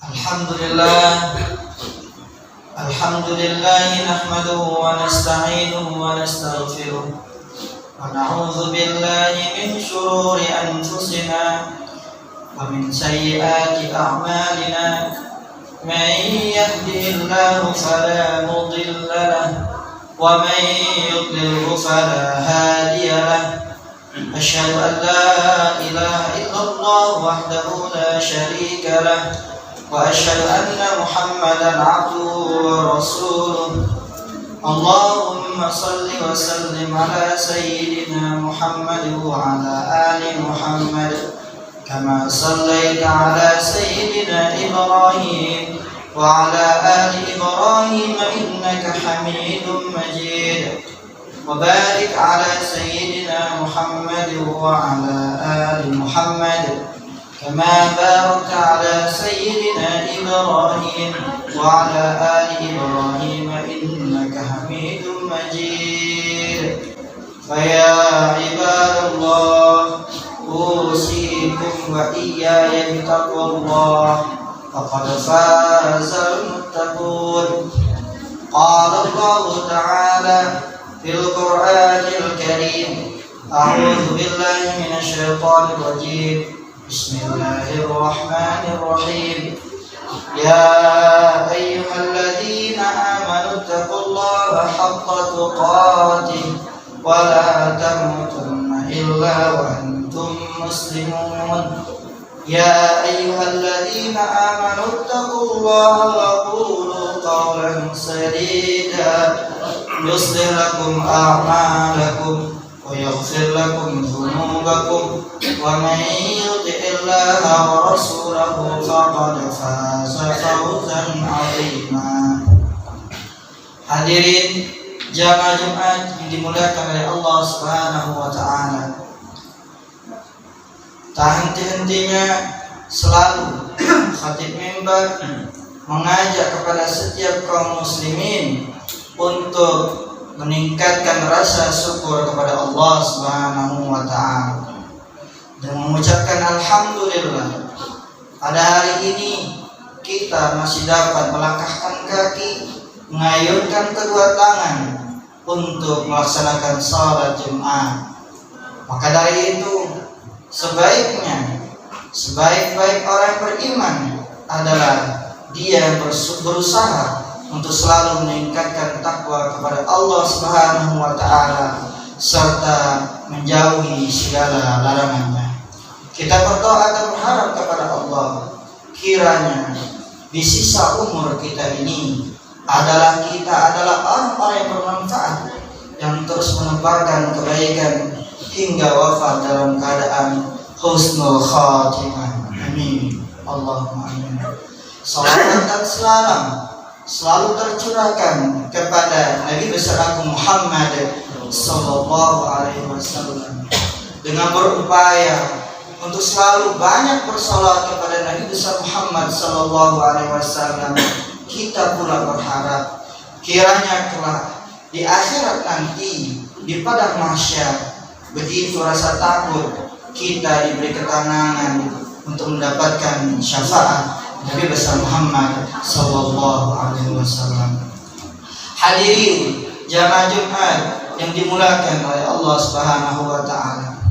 Alhamdulillah nahmaduhu wa nasta'inuhu wa nastaghfiruh wa na'udzu billahi min shururi anfusina wa min sayyiati a'malina man yahdihillahu fala mudilla lahu wa man yudlil fala hadiya lahu asyhadu an la ilaha illallah wahdahu la syarika lahu wa asyhadu anna Muhammadan abduhu wa rasuluh. Allahumma salli wa sallim ala sayyidina Muhammad wa ala ali Muhammad kama sallaita ala sayyidina Ibrahim wa ala ali Ibrahim innaka Hamidum Majid. Wa barik ala sayyidina Muhammad wa ala ali Muhammad كما باركت على سيدنا إبراهيم وعلى آل إبراهيم إنك حميد مجيد. فيا عباد الله أوصيكم وإياي بتقوى الله فقد فاز المتقون. قال الله تعالى في القرآن الكريم أعوذ بالله من الشيطان الرجيم بسم الله الرحمن الرحيم يا أيها الذين آمنوا اتقوا الله حق تقاته ولا تموتن إلا وأنتم مسلمون. يا أيها الذين آمنوا اتقوا الله وقولوا قولا سديدا يصلح لكم أعمالكم ويغفر لكم ذنوبكم ومن يطع الله ورسوله فقد فاز فوزا عظيما. Hadirin jamaah Jumat yang dimuliakan oleh Allah Subhanahu wa taala. Tak henti-hentinya selalu khatib mimbar mengajak kepada setiap kaum muslimin untuk meningkatkan rasa syukur kepada Allah Subhanahu wa taala dan mengucapkan alhamdulillah pada hari ini kita masih dapat melangkahkan kaki, mengayunkan kedua tangan untuk melaksanakan salat Jumat. Maka dari itu sebaik-baik orang beriman adalah dia yang berusaha untuk selalu meningkatkan takwa kepada Allah Subhanahu wa taala serta menjauhi segala larangannya. Kita berdoa dan berharap kepada Allah kiranya di sisa umur kita ini kita adalah orang-orang yang bermanfaat yang terus menebarkan kebaikan hingga wafat dalam keadaan husnul khatimah. Amin. Allahumma amin. Salawat dan salam selalu tercurahkan kepada Nabi besar Agung Muhammad sallallahu alaihi wasallam dengan berupaya untuk selalu banyak bersalawat kepada Nabi besar Muhammad sallallahu alaihi wasallam. Kita pula berharap kiranya kelak di akhirat nanti di padang mahsyar begitu rasa takut kita diberi ketenangan untuk mendapatkan syafaat Nabi besar Muhammad sallallahu alaihi wasallam. Hadirin jamaah Jumat yang dimuliakan oleh Allah Subhanahu wa taala.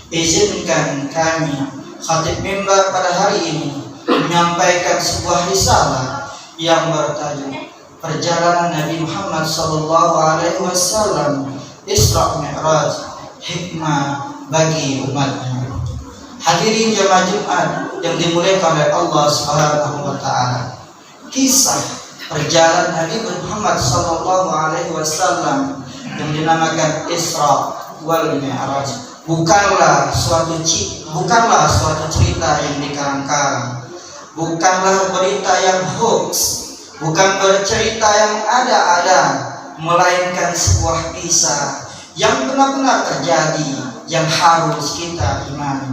Izinkan kami khatib mimbar pada hari ini menyampaikan sebuah risalah yang bertajuk Perjalanan Nabi Muhammad sallallahu alaihi wasallam Isra Mi'raj, hikmah bagi umatnya. Hadirin jamaah Jumat yang dimuliakan oleh Allah Subhanahu wa taala. Kisah perjalanan Nabi Muhammad sallallahu alaihi wasallam yang dinamakan Isra wal Mi'raj bukanlah suatu cerita yang dikarang-karang, bukanlah berita yang hoax, bukan bercerita yang ada-ada, melainkan sebuah kisah yang benar-benar terjadi yang harus kita imani.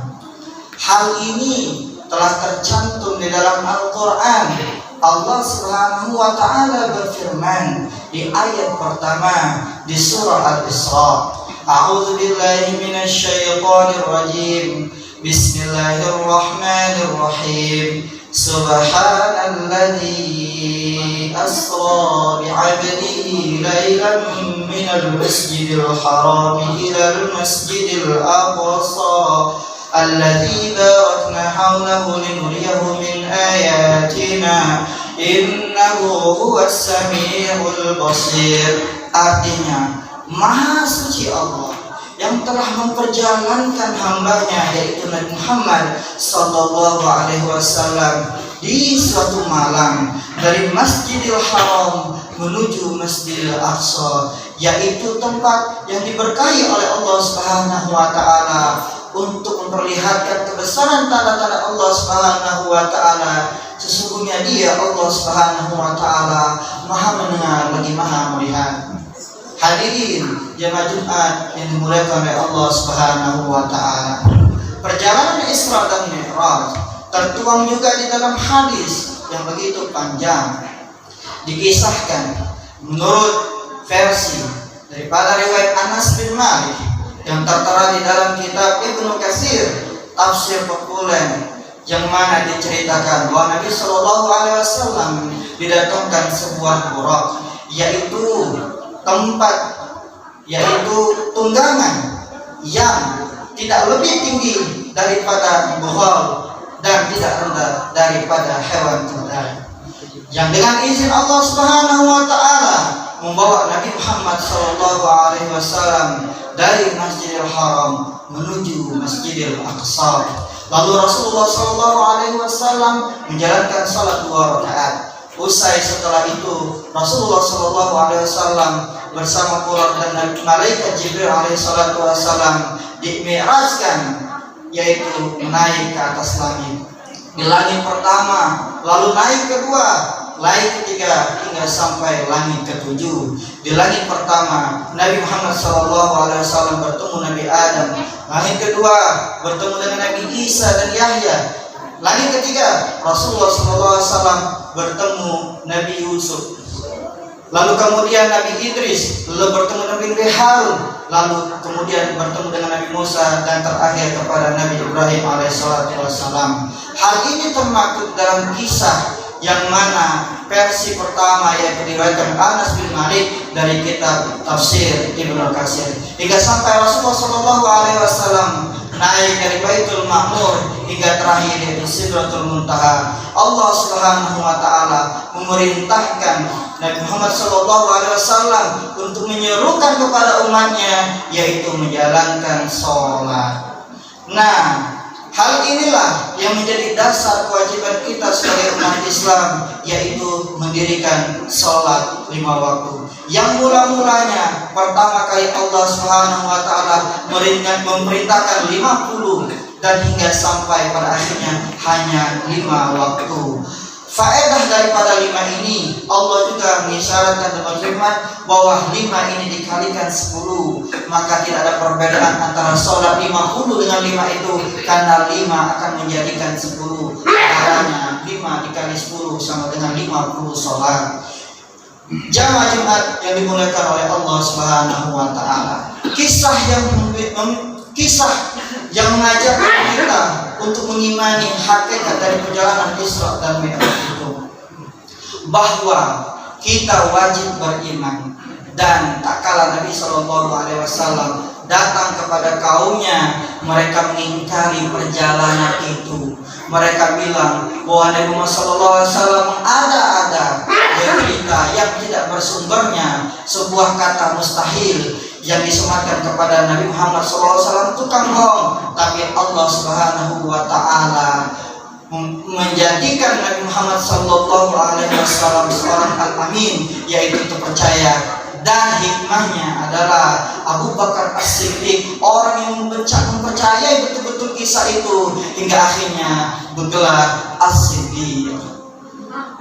Hal ini telah tercantum di dalam Al-Quran. Allah Subhanahu wa taala berfirman di ayat pertama di surah Al-Isra. A'udzu billahi minasy syaithanir rajim. Bismillahirrahmanirrahim. Subhanalladzi asra bi'abdihi laylan minal masjidil haram ilal masjidil aqsa alladzi barakna hawlahu linuriyahu min ayatina innahu huwas samiul basir. Artinya, Maha suci Allah yang telah memperjalankan hambanya yaitu Nabi Muhammad sallallahu alaihi wasallam di suatu malam dari Masjidil Haram menuju Masjidil Aqsa, yaitu tempat yang diberkahi oleh Allah Subhanahu wa taala untuk memperlihatkan kebesaran tanda-tanda Allah Subhanahu wa taala. Sesungguhnya Dia Allah Subhanahu wa taala Maha mendengar lagi Maha melihat. Hadirin jemaah Jumat yang dimuliakan oleh Allah Subhanahu wa taala. Perjalanan Isra dan Mi'raj tertuang juga di dalam hadis yang begitu panjang. Dikisahkan menurut versi daripada riwayat Anas bin Malik yang tertera di dalam kitab Ibnu Katsir tafsir populer, yang mana diceritakan bahwa Nabi Shallallahu Alaihi Wasallam didatangkan sebuah buraq, yaitu tempat, yaitu tunggangan yang tidak lebih tinggi daripada buhol dan tidak rendah daripada hewan ternak, yang dengan izin Allah Subhanahu wa taala membawa Nabi Muhammad sallallahu alaihi wasallam dari Masjidil Haram menuju Masjidil Aqsa. Lalu Rasulullah sallallahu alaihi wasallam menjalankan salat 2 rakaat. Usai setelah itu Rasulullah sallallahu alaihi wasallam bersama para dan malaikat Jibril alaihi salatu wasallam dimi'rajkan, yaitu naik ke atas langit. Di langit pertama, lalu naik kedua, langit ketiga, hingga sampai langit ketujuh. Di langit pertama, Nabi Muhammad SAW bertemu Nabi Adam. Langit kedua, bertemu dengan Nabi Isa dan Yahya. Langit ketiga, Rasulullah SAW bertemu Nabi Yusuf. Lalu kemudian Nabi Idris, lalu bertemu Nabi Harun, lalu kemudian bertemu dengan Nabi Musa, dan terakhir kepada Nabi Ibrahim alaihissalam. Hal ini termaktub dalam kisah yang mana versi pertama yang diriwayatkan Anas bin Malik dari kitab tafsir Ibnu Katsir, hingga sampai Rasulullah SAW naik dari Baitul Ma'mur hingga terakhir di Sidratul Muntaha. Allah Subhanahu wa taala memerintahkan Nabi Muhammad SAW untuk menyerukan kepada umatnya, yaitu menjalankan sholat. Nah, hal inilah yang menjadi dasar kewajiban kita sebagai umat Islam, yaitu mendirikan sholat 5 waktu. Yang mula-mulanya pertama kali Allah Subhanahu wa taala memerintahkan 50 dan hingga sampai pada akhirnya hanya 5 waktu. Faedah daripada 5 ini, Allah juga mengisyaratkan dalam firman bahwa 5 ini dikalikan 10, maka tidak ada perbedaan antara sholat 50 dengan 5 itu, karena 5 akan menjadikan 10. Caranya 5 dikali 10 sama dengan 50 sholat. Jamaah Jumat yang dimuliakan oleh Allah Subhanahu wa taala. Kisah yang mengajarkan kita untuk mengimani hakikat dari perjalanan Isra dan Mi'raj itu, bahwa kita wajib beriman. Dan tak kala Nabi Shallallahu Alaihi Wasallam datang kepada kaumnya, mereka mengingkari perjalanan itu. Mereka bilang bahwa Nabi Muhammad SAW ada berita yang tidak bersumbernya, sebuah kata mustahil yang disematkan kepada Nabi Muhammad SAW tukang bohong. Tapi Allah Subhanahu wa taala menjadikan Nabi Muhammad SAW seorang al-amin, yaitu terpercaya. Dan hikmahnya adalah Abu Bakar As-Siddiq, orang yang mempercayai betul-betul kisah itu, hingga akhirnya bergelar As-Siddiq.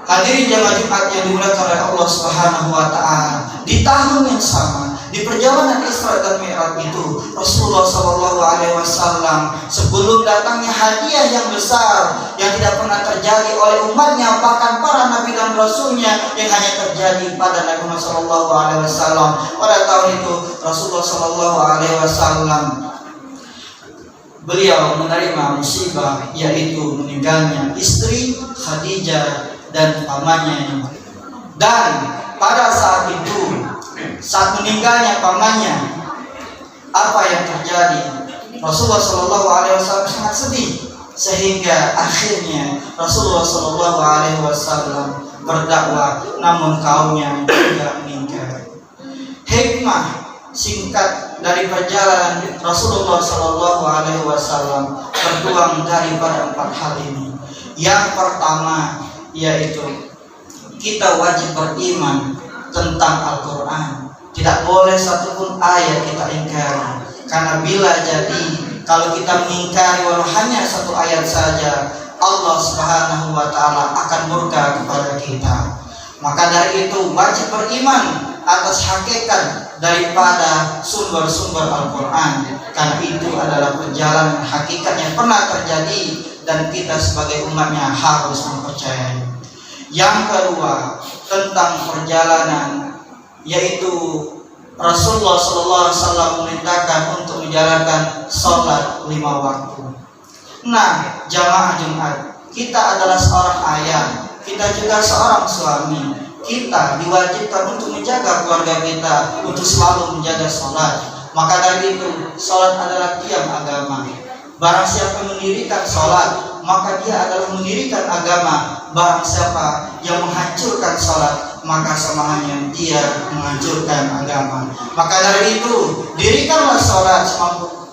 Hadirin jamaah Jumat yang dimuliakan oleh Allah Subhanahu wa taala, di tahun yang sama, di perjalanan Isra dan Mi'raj itu, Rasulullah Shallallahu Alaihi Wasallam sebelum datangnya hadiah yang besar yang tidak pernah terjadi oleh umatnya, bahkan para nabi dan rasulnya, yang hanya terjadi pada Nabi Muhammad Shallallahu Alaihi Wasallam. Pada tahun itu Rasulullah Shallallahu Alaihi Wasallam beliau menerima musibah, yaitu meninggalnya istri Khadijah dan pamannya. Dan pada saat itu, saat meninggalnya pamannya, apa yang terjadi? Rasulullah Shallallahu Alaihi Wasallam sangat sedih, sehingga akhirnya Rasulullah Shallallahu Alaihi Wasallam berdakwah, namun kaumnya tidak meninggal. Hikmah singkat dari perjalanan Rasulullah Shallallahu Alaihi Wasallam tertuang daripada 4 hal ini. Yang pertama yaitu kita wajib beriman tentang Al-Quran. Tidak boleh satupun ayat kita ingkari, karena bila jadi kalau kita mengingkari walau hanya 1 ayat saja, Allah Subhanahu wa Ta'ala akan murka kepada kita. Maka dari itu wajib beriman atas hakikat daripada sumber-sumber Al-Quran, karena itu adalah perjalanan hakikat yang pernah terjadi dan kita sebagai umatnya harus mempercayai. Yang kedua tentang perjalanan, yaitu Rasulullah SAW memerintahkan untuk menjalankan sholat 5 waktu. Nah, jamaah Jumat, kita adalah seorang ayah, kita juga seorang suami. Kita diwajibkan untuk menjaga keluarga kita, untuk selalu menjaga sholat. Maka dari itu, sholat adalah tiang agama. Barang siapa mendirikan sholat, maka dia adalah mendirikan agama. Barang siapa yang menghancurkan sholat, maka samanya dia menghancurkan agama. Maka dari itu, dirikanlah sholat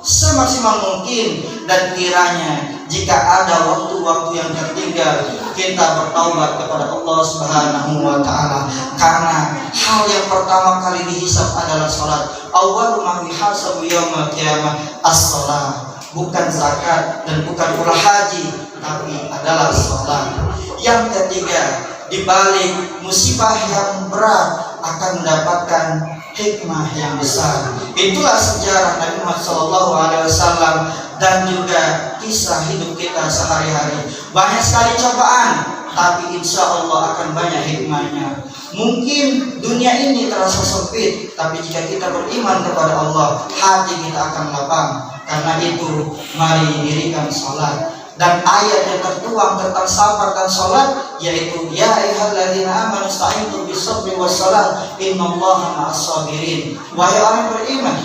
semaksimal mungkin, dan kiranya jika ada waktu-waktu yang tertinggal, kita bertaubat kepada Allah Subhanahu wa Ta'ala. Karena hal yang pertama kali dihisab adalah sholat. Awwalu ma yuhasabu yaumil qiyamah as-shalah. Bukan zakat dan bukan pula haji, tapi adalah sholat. Yang ketiga, di balik musibah yang berat akan mendapatkan hikmah yang besar. Itulah sejarah Nabi Muhammad SAW dan juga kisah hidup kita sehari-hari. Banyak sekali cobaan, tapi insya Allah akan banyak hikmahnya. Mungkin dunia ini terasa sempit, tapi jika kita beriman kepada Allah, hati kita akan lapang. Karena itu, mari dirikan sholat. Dan ayat yang tertuang tentang sabar dan sholat, yaitu ya ayyuhalladzina amanu ista'inu bis-sabri was-shalah innallaha ma'as-sabirin. Wahai orang beriman,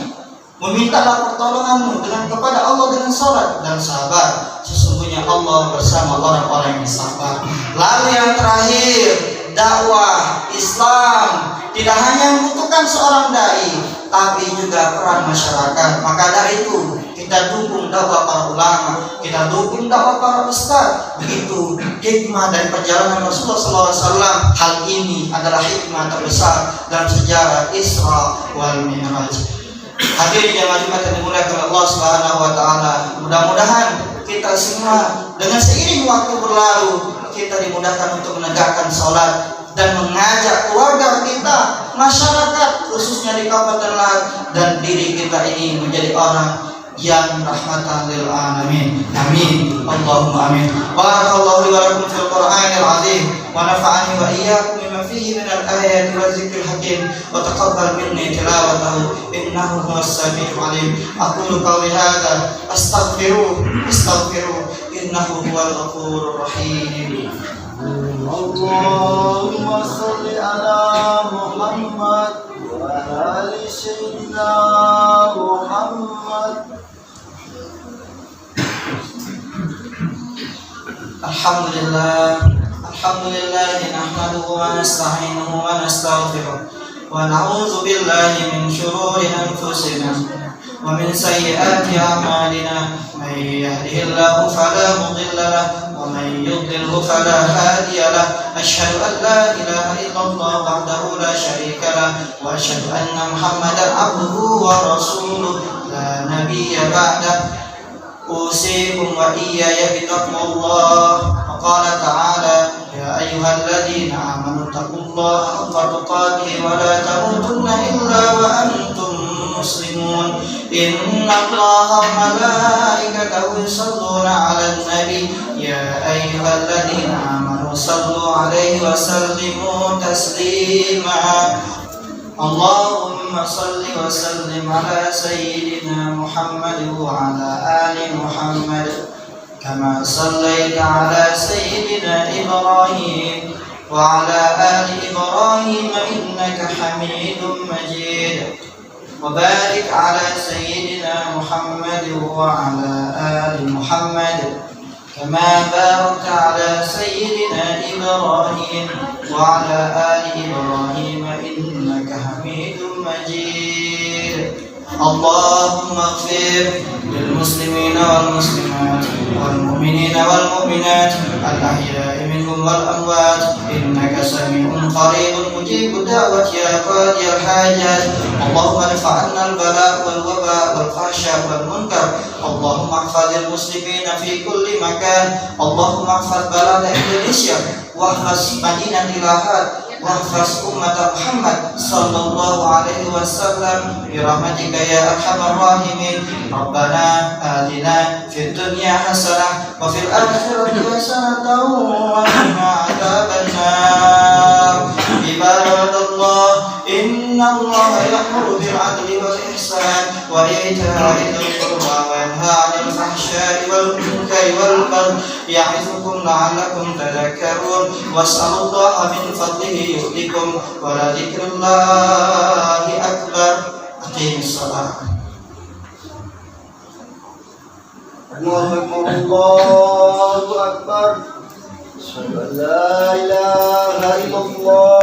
memintalah pertolonganmu kepada Allah dengan sholat dan sabar. Sesungguhnya Allah bersama orang-orang yang sabar. Lalu yang terakhir, dakwah Islam tidak hanya membutuhkan seorang dai, tapi juga peran masyarakat. Maka dari itu, kita dukung dakwah para ulama, kita dukung dakwah para ustaz. Begitu hikmah dari perjalanan Rasulullah SAW. Hal ini adalah hikmah terbesar dalam sejarah Isra wal Mi'raj. Hadirin jamaah Jumat yang dimuliakan Allah Subhanahu wa Ta'ala, mudah-mudahan kita semua dengan seiring waktu berlalu, kita dimudahkan untuk menegakkan sholat dan mengajak keluarga kita, masyarakat khususnya di Kabupaten Lahat, dan diri kita ini menjadi orang yang rahmatan lil alamin. Amin. Allahumma amin. Barakallahu li wa lakum fil Qur'anil azim wa nafa'ani wa iyyakum bima fihi min al-ayati wa dzikril hakim wa taqabbal minni tilawatahu innahu huwas samiul alim. Aqulu qawli hadza astaghfiru innahu huwal ghafurur rahim. Allahumma shalli ala Muhammad wa ala ali sayyidina Muhammad. Alhamdulillah nahmaduhu wa nasta'inuhu wa nastaghfiruh wa na'udzu billahi min shururi anfusina wa min sayyiati a'malina. May yahdihillahu fala mudilla lahu wa may yudlilhu fala hadiya lahu. Asyhadu an la ilaha illallah wahdahu la syarika lahu wa asyhadu anna Muhammadan abduhu wa rasuluh la nabiyya ba'dahu. أوصيكم وإياي بتقوى الله. وقال تعالى يا أيها الذين آمنوا اتقوا الله حق تقاته ولا تموتن إلا وأنتم مسلمون. إن الله وملائكته يصلون على النبي يا أيها الذين آمنوا صلوا عليه وسلموا تسليما. اللهم صل وسلم على سيدنا محمد وعلى آل محمد كما صليت على سيدنا إبراهيم وعلى آل إبراهيم إنك حميد مجيد وبارك على سيدنا محمد وعلى آل محمد كما باركت على سيدنا إبراهيم وعلى آل إبراهيم إنك حميد مجيد اللهم اغفر للمسلمين والمسلمات والمؤمنين والمؤمنات الأحياء منهم والأموات إنك سميع قريب مجيب الدعوة يا قاضي الحاجات اللهم ارفع عنا البلاء والوباء والفحشاء والمنكر اللهم احفظ المسلمين في كل مكان اللهم احفظ بلاد إندونيسيا واحفظ مدينة لاهات واحفظ أمة محمد صلى الله عليه وسلم برحمتك يا أرحم الراحمين ربنا آتنا في الدنيا حسنة وفي الآخرة حسنة وقنا عذاب النار عباد الله إن الله يأمر بالعدل والإحسان وإيتاء ذي القربى وينهى عن الفحشاء والمنكر والبغي يعظكم لعلكم تذكرون واسألوا الله من فضله يؤتكم ولذكر الله أكبر أقيموا الصلاة الله أكبر الله أكبر أشهد أن لا إله إلا الله